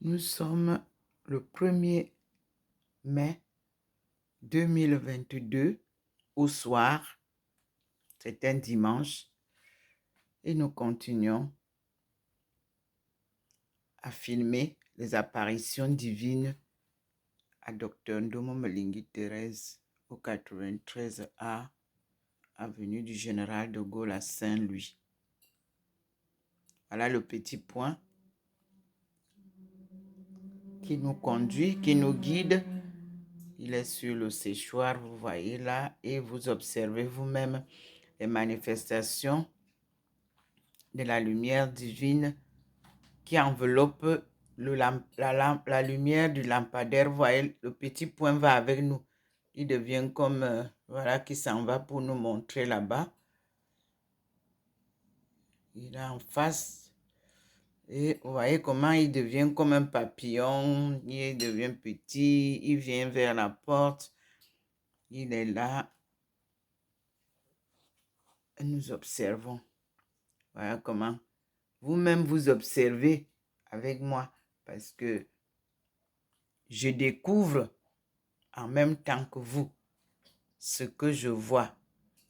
Nous sommes le 1er mai 2022 au soir. C'est un dimanche et nous continuons à filmer les apparitions divines à Dr Ndomo Melingi Thérèse au 93A avenue du Général de Gaulle à Saint-Louis. Voilà le petit point qui nous conduit, qui nous guide. Il est sur le séchoir, vous voyez là, et vous observez vous-même les manifestations de la lumière divine qui enveloppe la lumière du lampadaire. Vous voyez, le petit point va avec nous. Il devient comme, voilà, qui s'en va pour nous montrer là-bas. Il est en face. Et vous voyez comment il devient comme un papillon. Il devient petit. Il vient vers la porte. Il est là. Et nous observons. Voilà comment vous-même vous observez avec moi. Parce que je découvre en même temps que vous ce que je vois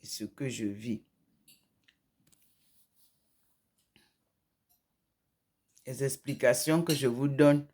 et ce que je vis. Les explications que je vous donne,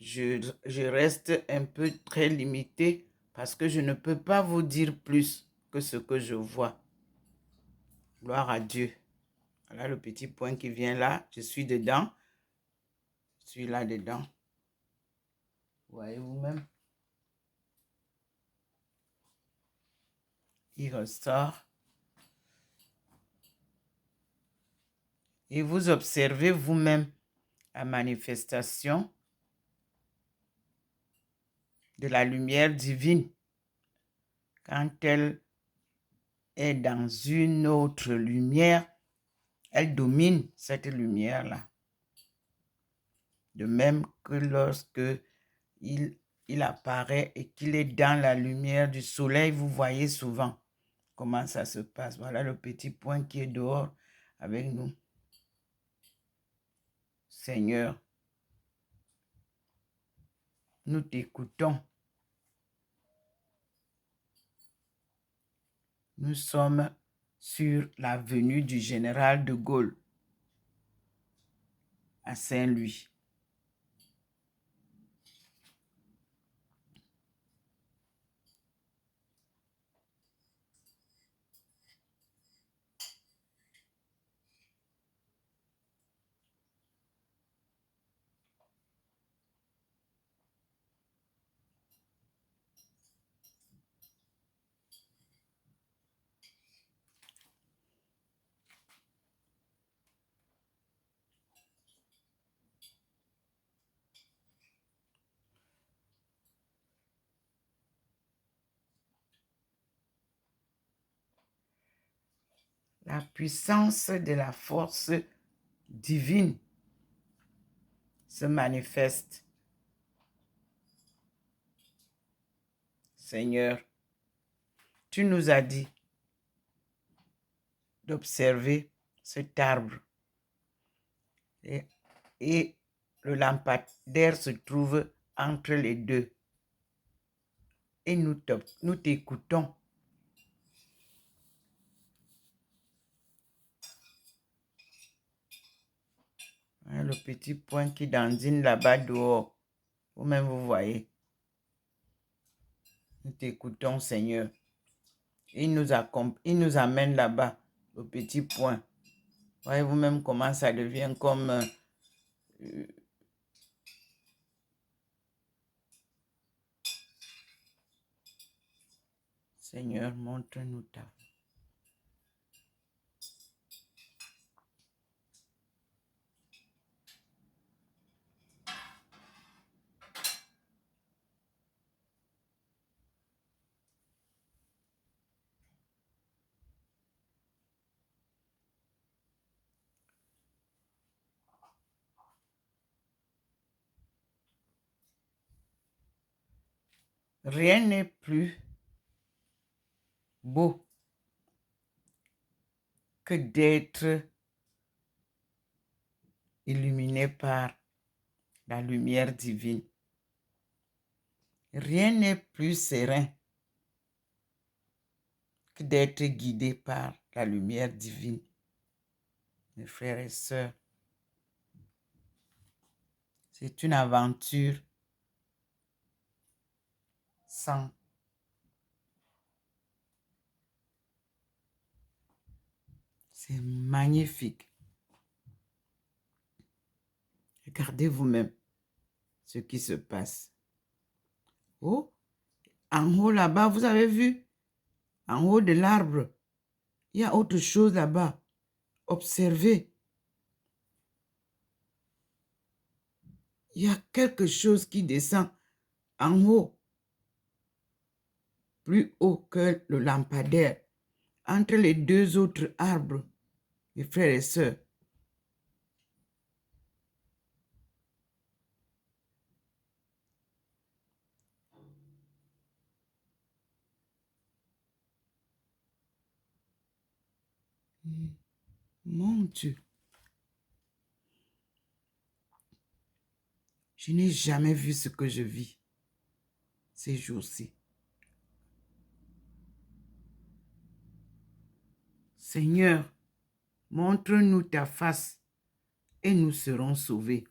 je reste un peu très limitée parce que je ne peux pas vous dire plus que ce que je vois. Gloire à Dieu. Voilà le petit point qui vient là. Je suis dedans. Je suis là-dedans. Voyez vous-même. Il ressort. Et vous observez vous-même la manifestation de la lumière divine quand elle est dans une autre lumière, elle domine cette lumière-là. De même que lorsque il apparaît et qu'il est dans la lumière du soleil, vous voyez souvent comment ça se passe. Voilà le petit point qui est dehors avec nous. Seigneur, nous t'écoutons. Nous sommes sur l'avenue du Général de Gaulle à Saint-Louis. La puissance de la force divine se manifeste. Seigneur, tu nous as dit d'observer cet arbre et le lampadaire se trouve entre les deux. Et nous t'écoutons. Le petit point qui dandine là-bas dehors. Vous-même, vous voyez. Nous t'écoutons, Seigneur. Il nous amène là-bas, au petit point. Voyez vous-même comment ça devient comme... Seigneur, montre-nous ta... Rien n'est plus beau que d'être illuminé par la lumière divine. Rien n'est plus serein que d'être guidé par la lumière divine. Mes frères et sœurs, c'est une aventure sans C'est magnifique. Regardez vous-même ce qui se passe. Oh, en haut là-bas, vous avez vu? En haut de l'arbre, il y a autre chose là-bas. Observez. Il y a quelque chose qui descend en haut, plus haut que le lampadaire, entre les deux autres arbres, mes frères et sœurs. Mon Dieu. Je n'ai jamais vu ce que je vis ces jours-ci. Seigneur, montre-nous ta face et nous serons sauvés.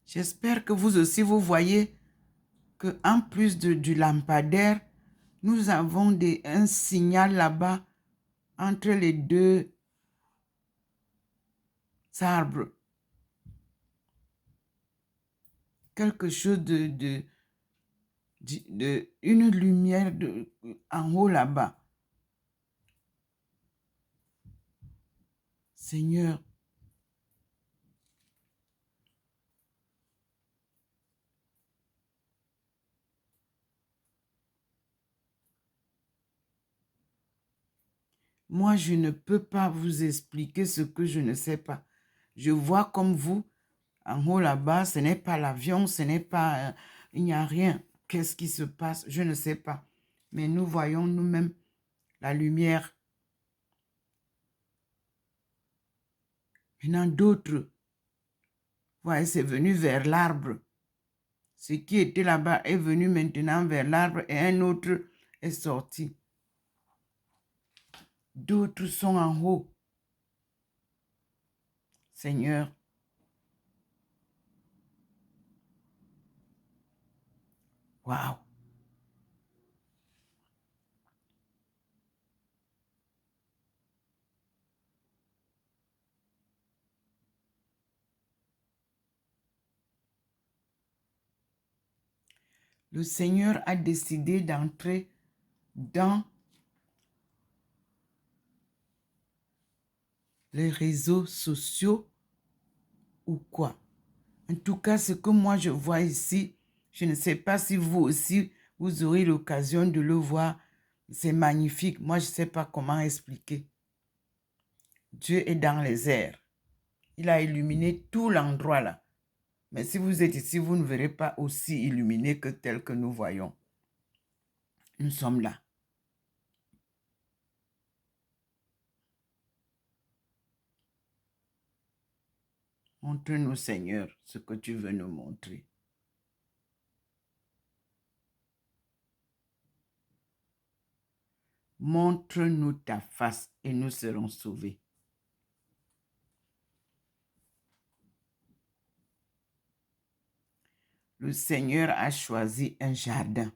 J'espère que vous aussi, vous voyez qu'en plus du lampadaire, nous avons un signal là-bas entre les deux arbres. Quelque chose une lumière en haut là-bas. Seigneur, moi, je ne peux pas vous expliquer ce que je ne sais pas. Je vois comme vous, en haut là-bas, ce n'est pas l'avion, ce n'est pas... il n'y a rien. Qu'est-ce qui se passe? Je ne sais pas. Mais nous voyons nous-mêmes la lumière. Maintenant, d'autres, voyez, c'est venu vers l'arbre. Ce qui était là-bas est venu maintenant vers l'arbre et un autre est sorti. D'autres sont en haut. Seigneur, waouh! Le Seigneur a décidé d'entrer dans les réseaux sociaux ou quoi. En tout cas, ce que moi je vois ici, je ne sais pas si vous aussi, vous aurez l'occasion de le voir. C'est magnifique. Moi, je ne sais pas comment expliquer. Dieu est dans les airs. Il a illuminé tout l'endroit là. Mais si vous êtes ici, vous ne verrez pas aussi illuminé que tel que nous voyons. Nous sommes là. Montre-nous, Seigneur, ce que tu veux nous montrer. Montre-nous ta face et nous serons sauvés. Le Seigneur a choisi un jardin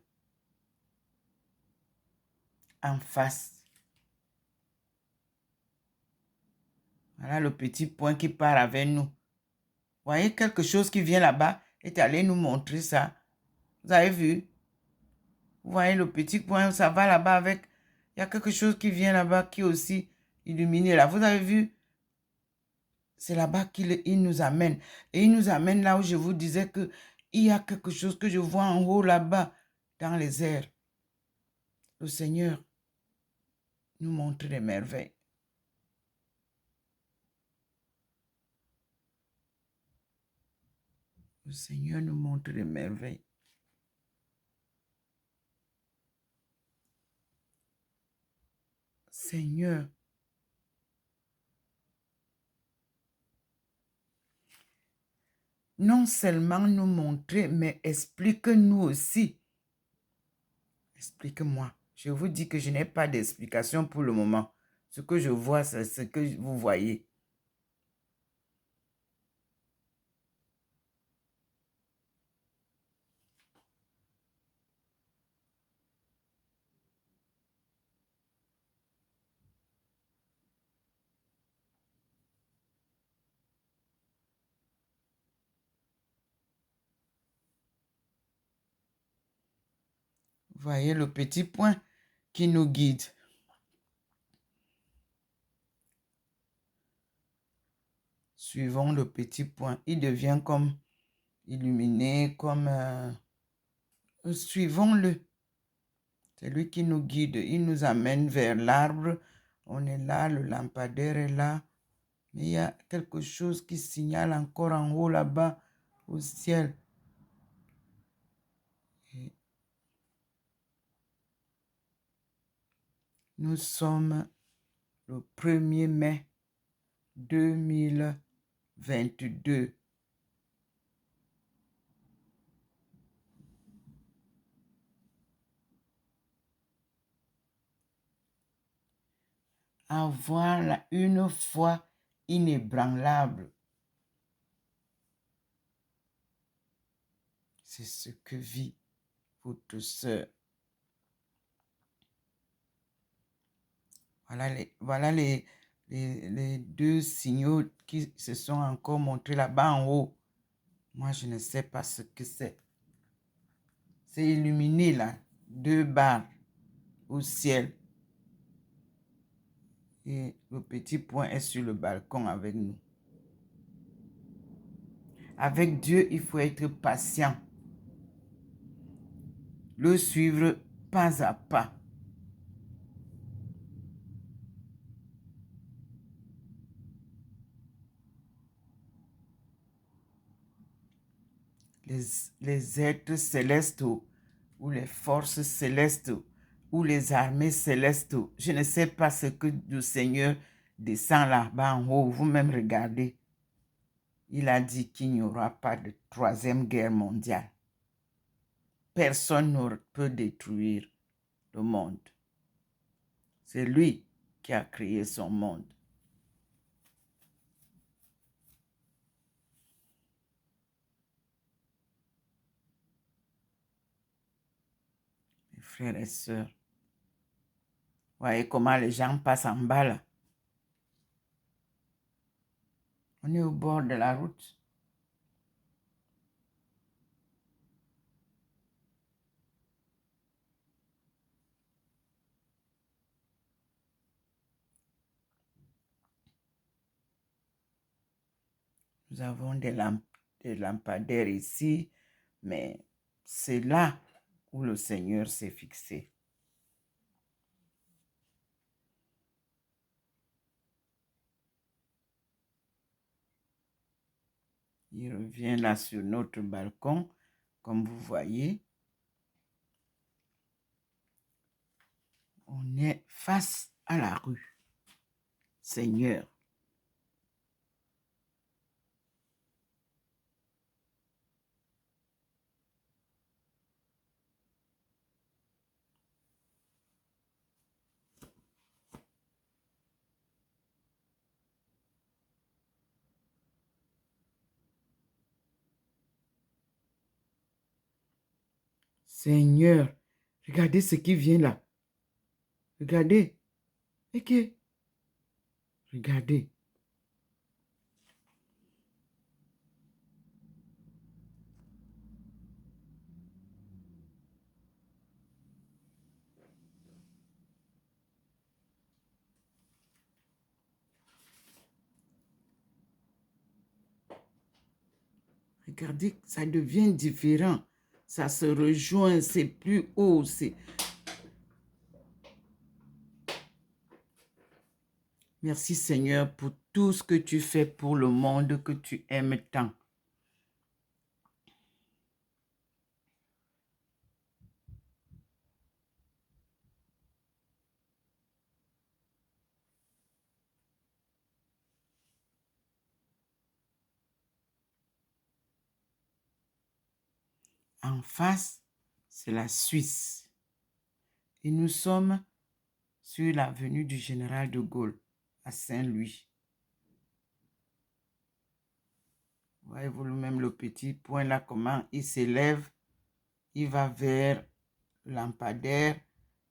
en face. Voilà le petit point qui part avec nous. Voyez quelque chose qui vient là-bas et allé nous montrer ça. Vous avez vu? Vous voyez le petit point, ça va là-bas avec... Il y a quelque chose qui vient là-bas qui est aussi illuminé là. Vous avez vu? c'est là-bas qu'il nous amène. Et il nous amène là où je vous disais qu'il y a quelque chose que je vois en haut là-bas, dans les airs. Le Seigneur nous montre des merveilles. Le Seigneur nous montre des merveilles. Seigneur, non seulement nous montrer, mais explique-nous aussi. Explique-moi. Je vous dis que je n'ai pas d'explication pour le moment. Ce que je vois, c'est ce que vous voyez. Voyez le petit point qui nous guide. Suivons le petit point. Il devient comme illuminé, comme... suivons-le. C'est lui qui nous guide. Il nous amène vers l'arbre. On est là, le lampadaire est là. Mais il y a quelque chose qui signale encore en haut là-bas au ciel. Et nous sommes le 1er mai 2022. Avoir une foi inébranlable. C'est ce que vit votre sœur. Voilà les deux signaux qui se sont encore montrés là-bas en haut. Moi, je ne sais pas ce que c'est. C'est illuminé là, 2 barres au ciel. Et le petit point est sur le balcon avec nous. Avec Dieu, il faut être patient. Le suivre pas à pas. Les êtres célestes ou les forces célestes ou les armées célestes. Je ne sais pas ce que le Seigneur descend là-bas en haut. Vous-même regardez. Il a dit qu'il n'y aura pas de 3e guerre mondiale. Personne ne peut détruire le monde. C'est lui qui a créé son monde. Mes frères et sœurs, voyez comment les gens passent en bas là. On est au bord de la route. Nous avons des lampadaires ici, mais c'est là où le Seigneur s'est fixé. Il revient là sur notre balcon, comme vous voyez. On est face à la rue. Seigneur. Seigneur, regardez ce qui vient là. Regardez. Ok. Regardez. Regardez, ça devient différent. Ça se rejoint, c'est plus haut. Merci Seigneur pour tout ce que tu fais pour le monde que tu aimes tant. En face, c'est la Suisse. Et nous sommes sur l'avenue du Général de Gaulle, à Saint-Louis. Voyez-vous même le petit point là, comment il s'élève, il va vers le lampadaire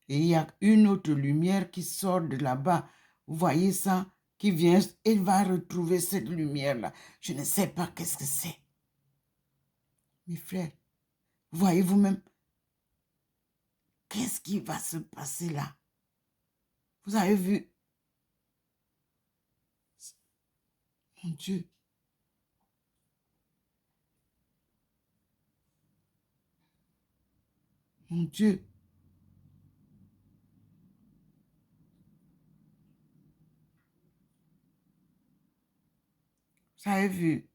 et il y a une autre lumière qui sort de là-bas. Vous voyez ça, qui vient, il va retrouver cette lumière-là. Je ne sais pas qu'est-ce que c'est. Mes frères, voyez-vous même, qu'est-ce qui va se passer là? Vous avez vu? Mon Dieu. Mon Dieu. Vous avez vu?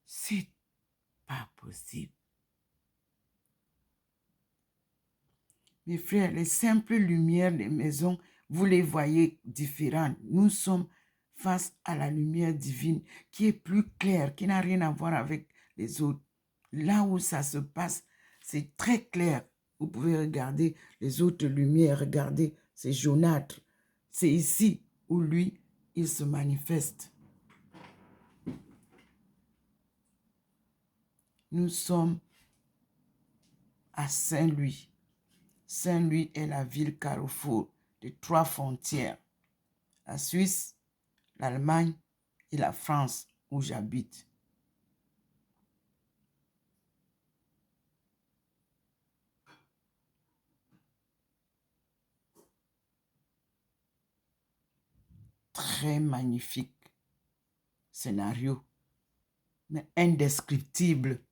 C'est pas possible. Mes frères, les simples lumières des maisons, vous les voyez différentes. Nous sommes face à la lumière divine qui est plus claire, qui n'a rien à voir avec les autres. Là où ça se passe, c'est très clair. Vous pouvez regarder les autres lumières, regardez, c'est jaunâtre. C'est ici où lui, il se manifeste. Nous sommes à Saint-Louis. Saint-Louis est la ville carrefour de 3 frontières. La Suisse, l'Allemagne et la France où j'habite. Très magnifique scénario, mais indescriptible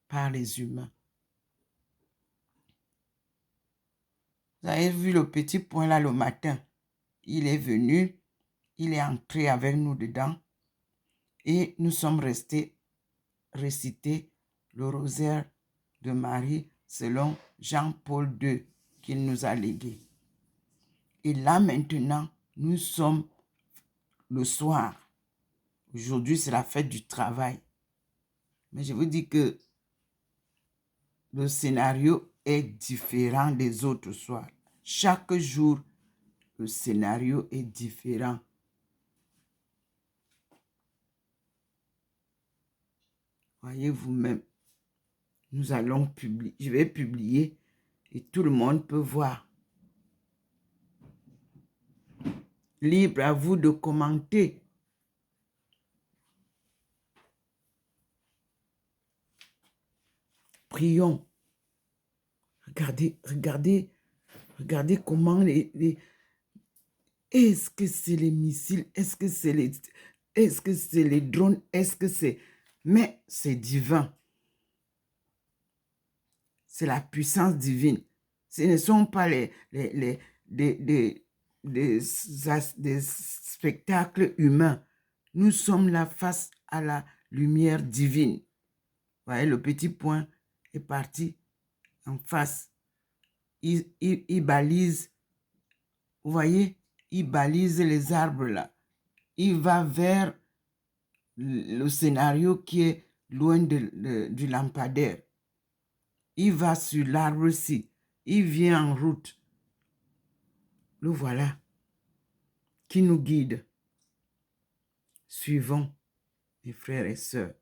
par les humains. Vous avez vu le petit point là le matin. Il est venu, il est entré avec nous dedans et nous sommes restés réciter le rosaire de Marie selon Jean-Paul II qu'il nous a légué. Et là maintenant, nous sommes le soir. Aujourd'hui, c'est la fête du travail. Mais je vous dis que le scénario est différent des autres soirs. Chaque jour, le scénario est différent. Voyez vous-même, nous allons publier, je vais publier et tout le monde peut voir. Libre à vous de commenter. Prions. Regardez comment est-ce que c'est les missiles? Est-ce que c'est les drones? Est-ce que c'est... Mais c'est divin. C'est la puissance divine. Ce ne sont pas des spectacles humains. Nous sommes là face à la lumière divine. Vous voyez, le petit point est parti en face. Il balise, vous voyez, il balise les arbres là. Il va vers le scénario qui est loin du lampadaire. Il va sur l'arbre-ci. Il vient en route. Le voilà qui nous guide. Suivons, mes frères et sœurs.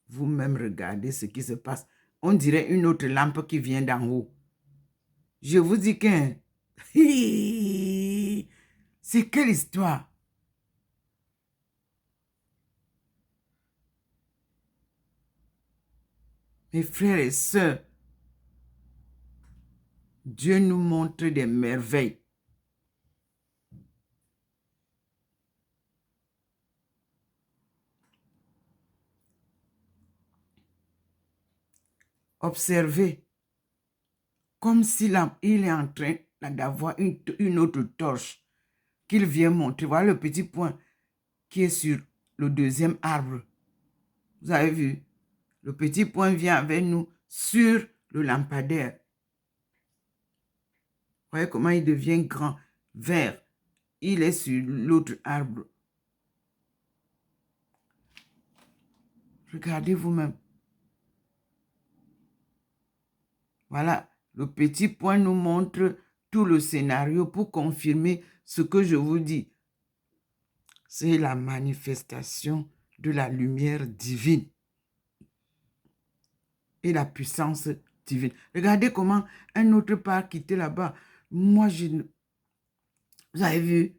Vous-même regardez ce qui se passe. On dirait une autre lampe qui vient d'en haut. Je vous dis que c'est quelle histoire? Mes frères et sœurs, Dieu nous montre des merveilles. Observez, comme s'il est en train d'avoir une autre torche qu'il vient montrer. Voilà le petit point qui est sur le deuxième arbre. Vous avez vu? Le petit point vient avec nous sur le lampadaire. Vous voyez comment il devient grand, vert. Il est sur l'autre arbre. Regardez vous-même. Voilà, le petit point nous montre tout le scénario pour confirmer ce que je vous dis. C'est la manifestation de la lumière divine et la puissance divine. Regardez comment un autre part quitté là-bas. Moi, vous avez vu?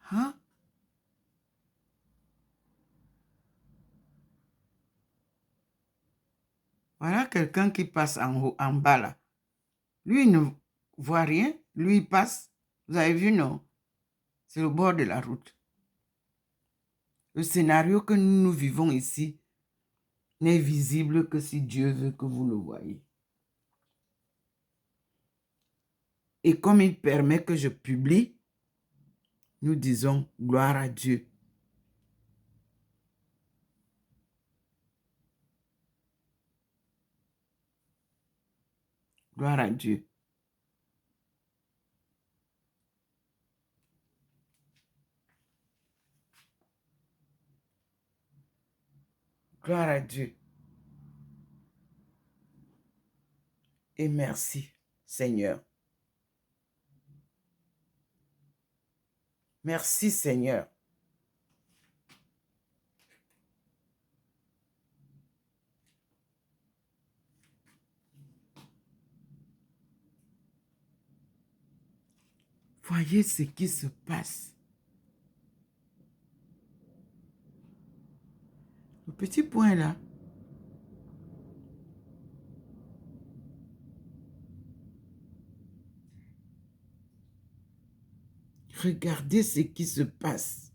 Hein? Voilà quelqu'un qui passe en haut, en bas là. Lui, il ne voit rien. Lui, il passe. Vous avez vu, non? C'est le bord de la route. Le scénario que nous vivons ici n'est visible que si Dieu veut que vous le voyez. Et comme il permet que je publie, nous disons gloire à Dieu. Gloire à Dieu. Gloire à Dieu. Et merci, Seigneur. Merci, Seigneur. Voyez ce qui se passe. Le petit point là. Regardez ce qui se passe.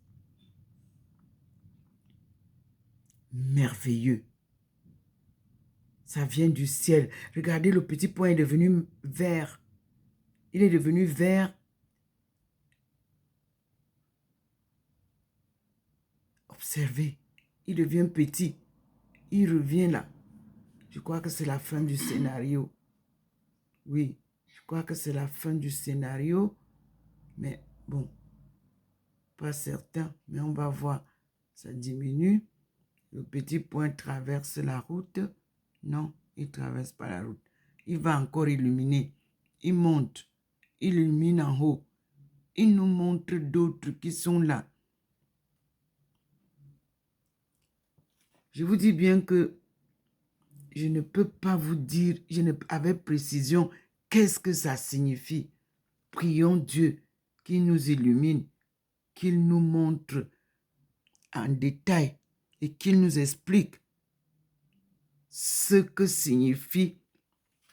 Merveilleux. Ça vient du ciel. Regardez, le petit point est devenu vert. Il est devenu vert. Observez. Il devient petit. Il revient là. Je crois que c'est la fin du scénario. Oui, je crois que c'est la fin du scénario. Mais bon, pas certain. Mais on va voir. Ça diminue. Le petit point traverse la route. Non, il ne traverse pas la route. Il va encore illuminer. Il monte. Il illumine en haut. Il nous montre d'autres qui sont là. Je vous dis bien que je ne peux pas vous dire, avec précision, qu'est-ce que ça signifie. Prions Dieu qu'il nous illumine, qu'il nous montre en détail et qu'il nous explique ce que signifie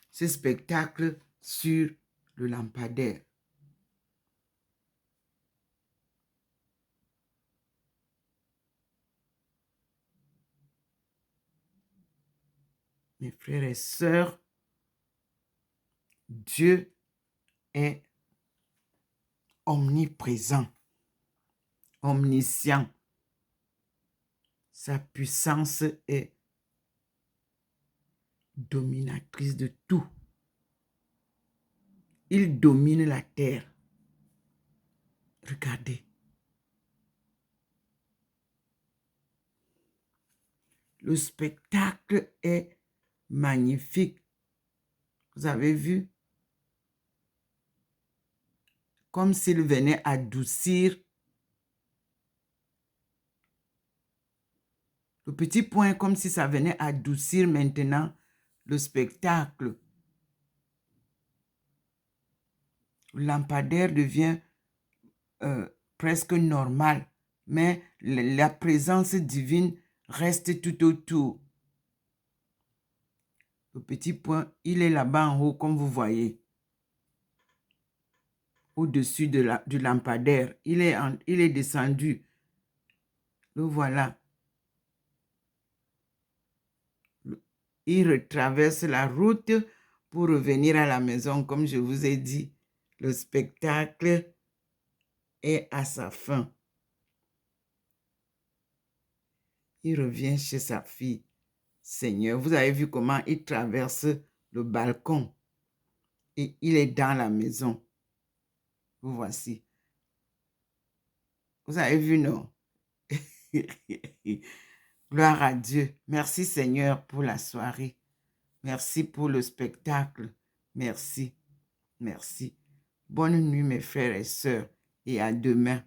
ce spectacle sur le lampadaire. Mes frères et sœurs, Dieu est omniprésent, omniscient. Sa puissance est dominatrice de tout. Il domine la terre. Regardez. Le spectacle est magnifique. Vous avez vu? Comme s'il venait adoucir. Le petit point, comme si ça venait adoucir maintenant le spectacle. Le lampadaire devient presque normal, mais la présence divine reste tout autour. Le petit point, il est là-bas en haut, comme vous voyez. Au-dessus du lampadaire. Il est descendu. Le voilà. Il retraverse la route pour revenir à la maison. Comme je vous ai dit, le spectacle est à sa fin. Il revient chez sa fille. Seigneur, vous avez vu comment il traverse le balcon et il est dans la maison. Vous voici. Vous avez vu, non? Gloire à Dieu. Merci Seigneur pour la soirée. Merci pour le spectacle. Merci. Merci. Bonne nuit mes frères et sœurs et à demain.